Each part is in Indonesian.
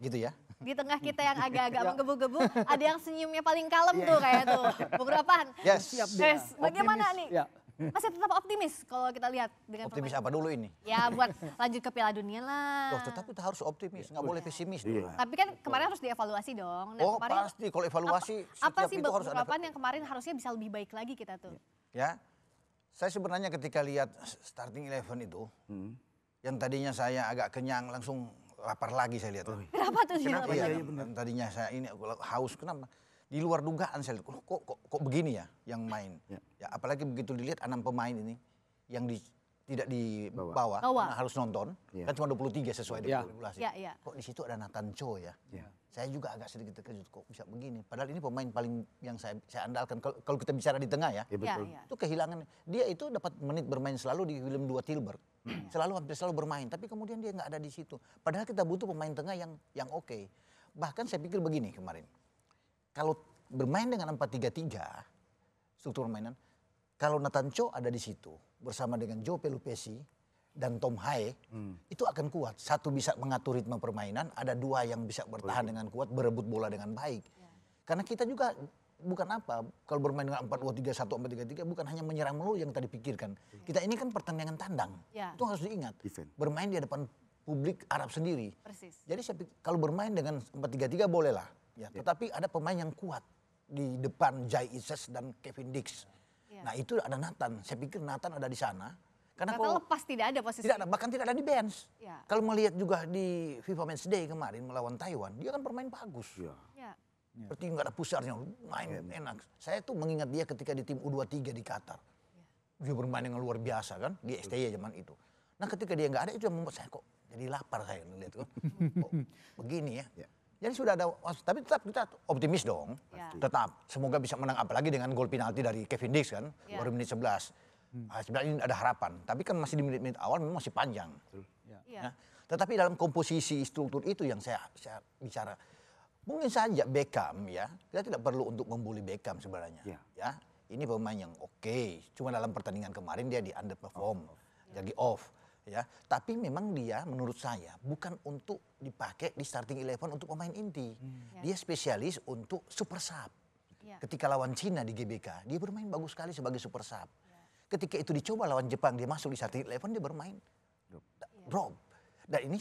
Gitu ya. Di tengah kita yang agak-agak menggebu-gebu, ada yang senyumnya paling kalem tuh kayak tuh. Bung Ropan. Yes. Siap dia. Bagaimana Optimis. nih? Ya. Masih tetap optimis kalau kita lihat dengan Optimis permainan. apa dulu ini? Ya buat lanjut ke Piala Dunia lah. Loh, tetapi kita harus optimis, nggak boleh pesimis. Iya. Tapi kan kemarin harus dievaluasi dong. Oh kemarin, pasti, kalau evaluasi apa setiap sih itu harus ada. Ropan yang kemarin harusnya bisa lebih baik lagi kita tuh? Ya, saya sebenarnya ketika lihat starting 11 itu, yang tadinya saya agak kenyang langsung lapar lagi saya lihat. Kenapa tuh sih? Kenapa? Iya, tadinya saya ini aku haus, kenapa? Di luar dugaan saya lihat, kok begini ya yang main. Ya, apalagi begitu dilihat 6 pemain ini yang tidak dibawa, karena harus nonton. Kan cuma 23 sesuai dengan regulasi. Kok di situ ada Nathan Cho ya. Saya juga agak sedikit terkejut kok bisa begini. Padahal ini pemain paling yang saya andalkan. Kalau kita bicara di tengah ya, itu kehilangan. Dia itu dapat menit bermain selalu di Willem II Tilburg. Hampir selalu bermain. Tapi kemudian dia nggak ada di situ. Padahal kita butuh pemain tengah yang oke. Bahkan saya pikir begini kemarin. Kalau bermain dengan 4-3-3, struktur permainan, kalau Nathan Cho ada di situ bersama dengan Joe Pelupesi dan Tom Hae, itu akan kuat. Satu bisa mengatur ritme permainan, ada dua yang bisa bertahan dengan kuat, berebut bola dengan baik. Karena kita juga bukan apa, kalau bermain dengan 4-2-3-1, 4-3-3 bukan hanya menyerang melulu yang tadi pikirkan. Kita ini kan pertandingan tandang, itu harus diingat. Bermain di hadapan publik Arab sendiri. Persis. Jadi saya pikir, kalau bermain dengan 4-3-3 boleh lah. Ya, tetapi ada pemain yang kuat di depan Jai Ises dan Kevin Dix. Nah itu ada Nathan, saya pikir Nathan ada di sana. Karena kalau lepas tidak ada posisi. Tidak ada, bahkan tidak ada di bench. Kalau melihat juga di FIFA Match Day kemarin melawan Taiwan, dia kan bermain bagus. Seperti nggak ada pusarnya, main enak. Saya tuh mengingat dia ketika di tim U23 di Qatar. Dia bermain dengan luar biasa kan, di STY zaman itu. Nah ketika dia nggak ada itu yang membuat saya kok jadi lapar saya lihat kok begini ya. Jadi sudah ada, tapi tetap kita optimis dong. Tetap, semoga bisa menang apalagi dengan gol penalti dari Kevin Dix kan, baru menit 11. Sebenarnya ini ada harapan, tapi kan masih di menit-menit awal memang masih panjang. Tetapi dalam komposisi struktur itu yang saya bicara, mungkin saja Beckham ya, kita tidak perlu untuk membuli Beckham sebenarnya. Ya, ini pemain yang oke, cuma dalam pertandingan kemarin dia di underperform, jadi off. Ya, tapi memang dia menurut saya bukan untuk dipakai di starting 11 untuk pemain inti. Dia spesialis untuk super sub. Ketika lawan Cina di GBK, dia bermain bagus sekali sebagai super sub. Ketika itu dicoba lawan Jepang, dia masuk di starting 11, dia bermain drop. Dan ini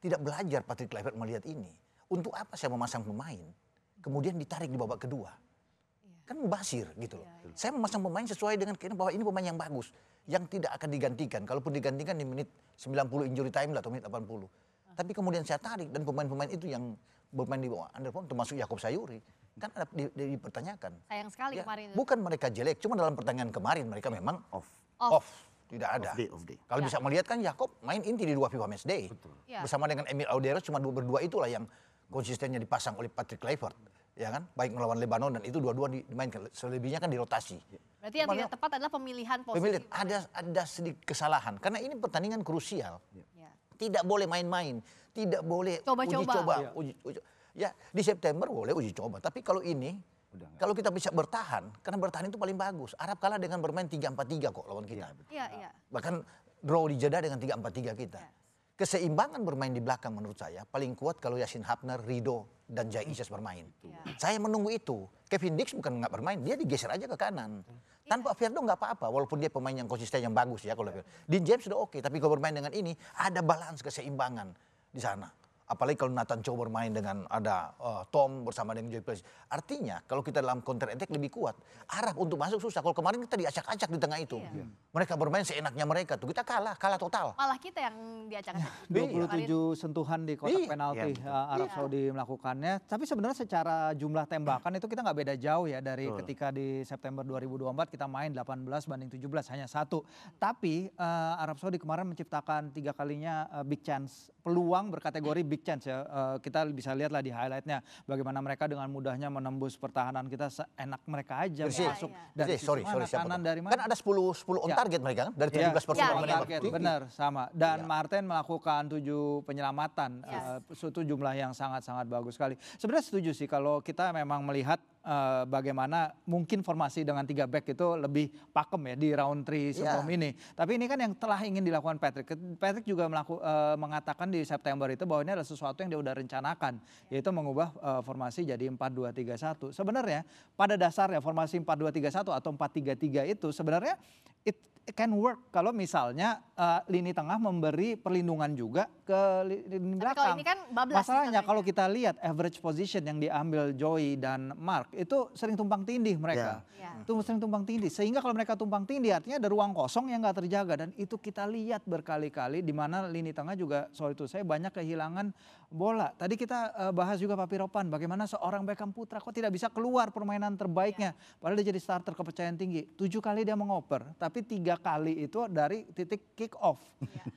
tidak belajar Patrick Kluivert melihat ini. Untuk apa saya memasang pemain, kemudian ditarik di babak kedua? Kan mubazir gitu loh. Saya memasang pemain sesuai dengan keinginan bahwa ini pemain yang bagus, yang tidak akan digantikan. Kalaupun digantikan di menit 90 injury time lah atau menit 80. Tapi kemudian saya tarik dan pemain-pemain itu yang bermain di bawah underperform termasuk Yakob Sayuri kan ada dipertanyakan. Sayang sekali kemarin. Bukan mereka jelek, cuma dalam pertandingan kemarin mereka memang off. Tidak ada. Off day. Kalau bisa melihat kan Yakob main inti di 2 FIFA Match Day. Bersama dengan Emil Auderos cuma berdua itulah yang konsistennya dipasang oleh Patrick Kluivert. Ya kan, baik melawan Lebanon dan itu dua-dua dimainkan, selebihnya kan dirotasi. Berarti yang tidak tepat adalah pemilihan posisi. Ada sedikit kesalahan karena ini pertandingan krusial. Tidak boleh main-main, tidak boleh uji coba. Ya di September boleh uji coba, tapi kalau ini kalau kita bisa bertahan, karena bertahan itu paling bagus. Arab kalah dengan bermain 3-4-3 kok lawan kita. Bahkan draw di Jeddah dengan 3-4-3 kita. Keseimbangan bermain di belakang menurut saya paling kuat kalau Yassin Hapner, Rido, dan Jai Isyas bermain. Saya menunggu itu. Kevin Dix bukan nggak bermain, dia digeser aja ke kanan. Tanpa Firdo nggak apa-apa, walaupun dia pemain yang konsisten yang bagus ya. Kalau Dean James sudah oke, tapi kalau bermain dengan ini ada balance keseimbangan di sana. Apalagi kalau Nathan Cho bermain dengan ada Tom bersama dengan Joy Pelupesi. Artinya kalau kita dalam counter attack lebih kuat. Arab untuk masuk susah. Kalau kemarin kita diacak-acak di tengah itu. Mereka bermain seenaknya mereka tuh. Kita kalah total. Malah kita yang diacak-acak. 27 sentuhan di kotak penalti Arab Saudi melakukannya. Tapi sebenarnya secara jumlah tembakan itu kita nggak beda jauh ya dari ketika di September 2024 kita main 18 banding 17 hanya 1. Tapi Arab Saudi kemarin menciptakan 3 kalinya big chance. Peluang berkategori big chance ya. Kita bisa lihatlah di highlightnya bagaimana mereka dengan mudahnya menembus pertahanan kita seenak mereka aja masuk dari sorry, kanan dari mana. Kan ada 10 on target mereka kan dari 17% target. Benar sama. Dan Martin melakukan 7 penyelamatan. Itu jumlah yang sangat-sangat bagus sekali. Sebenarnya setuju sih kalau kita memang melihat bagaimana mungkin formasi dengan 3 back itu lebih pakem ya di round 3 sebelum ini. Tapi ini kan yang telah ingin dilakukan Patrick. Patrick juga mengatakan di September itu bahwa ini adalah sesuatu yang dia udah rencanakan, yaitu mengubah formasi jadi 4-2-3-1. Sebenarnya pada dasarnya formasi 4-2-3-1 atau 4-3-3 itu sebenarnya it can work kalau misalnya lini tengah memberi perlindungan juga ke lini belakang. Kalau ini kan bablas. Masalahnya kalau kita lihat average position yang diambil Joey dan Mark itu sering tumpang tindih mereka. Itu sering tumpang tindih. Sehingga kalau mereka tumpang tindih artinya ada ruang kosong yang nggak terjaga. Dan itu kita lihat berkali-kali di mana lini tengah juga sorry itu saya banyak kehilangan bola. Tadi kita bahas juga Papi Ropan bagaimana seorang Beckham Putra kok tidak bisa keluar permainan terbaiknya. Padahal dia jadi starter kepercayaan tinggi. 7 kali dia mengoper tapi 3 kali itu dari titik kick off.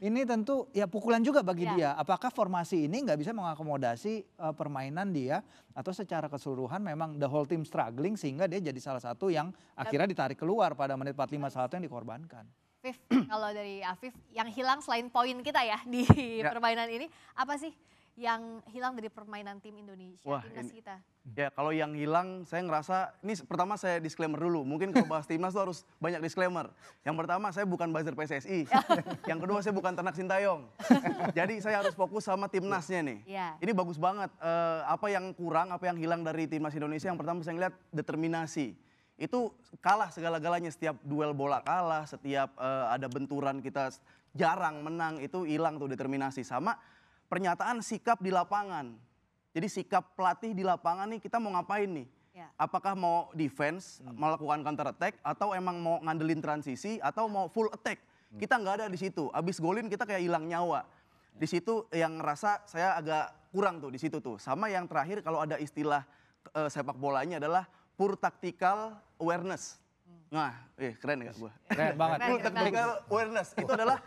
Ini tentu ya pukulan juga bagi dia. Apakah formasi ini nggak bisa mengakomodasi permainan dia atau secara keseluruhan memang the whole team struggling sehingga dia jadi salah satu yang akhirnya ditarik keluar pada menit 45 salah satu yang dikorbankan. Afif, kalau dari Afif yang hilang selain poin kita ya di permainan ini apa sih yang hilang dari permainan tim Indonesia, timnas kita? Ya kalau yang hilang saya ngerasa, ini pertama saya disclaimer dulu, mungkin kalau bahas timnas tuh harus banyak disclaimer. Yang pertama saya bukan buzzer PSSI, yang kedua saya bukan ternak Sintayong. Jadi saya harus fokus sama timnasnya nih. Ini bagus banget, apa yang kurang, apa yang hilang dari timnas Indonesia, yang pertama saya ngeliat determinasi. Itu kalah segala-galanya, setiap duel bola kalah, setiap ada benturan kita jarang menang, itu hilang tuh determinasi. Sama pernyataan sikap di lapangan. Jadi sikap pelatih di lapangan nih kita mau ngapain nih? Apakah mau defense, melakukan counter attack, atau emang mau ngandelin transisi, atau mau full attack? Kita nggak ada di situ. Abis golin kita kayak hilang nyawa. Di situ yang ngerasa saya agak kurang tuh di situ tuh. Sama yang terakhir kalau ada istilah sepak bolanya adalah poor tactical awareness. Nah, keren gak gue? Keren banget. Poor tactical awareness itu adalah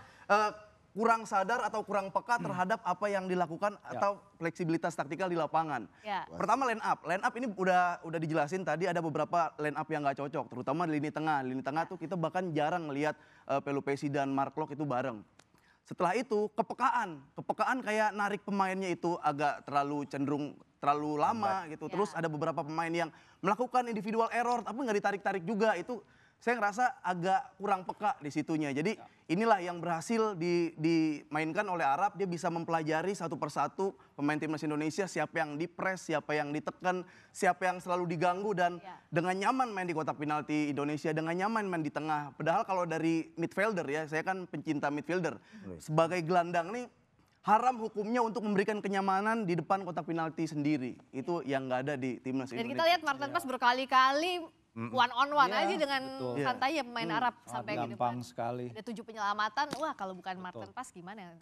kurang sadar atau kurang peka terhadap apa yang dilakukan atau fleksibilitas taktikal di lapangan. Pertama line up ini udah dijelasin tadi, ada beberapa line up yang nggak cocok, terutama di lini tengah. Lini tengah tuh kita bahkan jarang melihat Pelupesi dan Mark Locke itu bareng. Setelah itu kepekaan kayak narik pemainnya itu agak cenderung terlalu lama gitu. Terus ada beberapa pemain yang melakukan individual error tapi nggak ditarik-tarik juga, itu saya ngerasa agak kurang peka di situnya. Jadi inilah yang berhasil dimainkan oleh Arab. Dia bisa mempelajari satu persatu pemain timnas Indonesia, siapa yang dipres, siapa yang ditekan, siapa yang selalu diganggu, dan dengan nyaman main di kotak penalti Indonesia, dengan nyaman main di tengah. Padahal kalau dari midfielder ya, saya kan pencinta midfielder. Sebagai gelandang nih haram hukumnya untuk memberikan kenyamanan di depan kotak penalti sendiri. Itu yang nggak ada di timnas Indonesia. Dan kita lihat Martin Pas berkali-kali one on one aja dengan santai ya pemain Arab sampai ke depan. Sekali. Ada 7 penyelamatan, wah kalau bukan Martin Pas gimana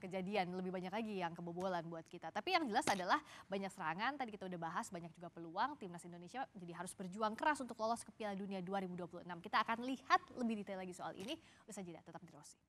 kejadian lebih banyak lagi yang kebobolan buat kita. Tapi yang jelas adalah banyak serangan, tadi kita udah bahas, banyak juga peluang. Timnas Indonesia jadi harus berjuang keras untuk lolos ke Piala Dunia 2026. Kita akan lihat lebih detail lagi soal ini. Usai jeda, tetap di Rossi.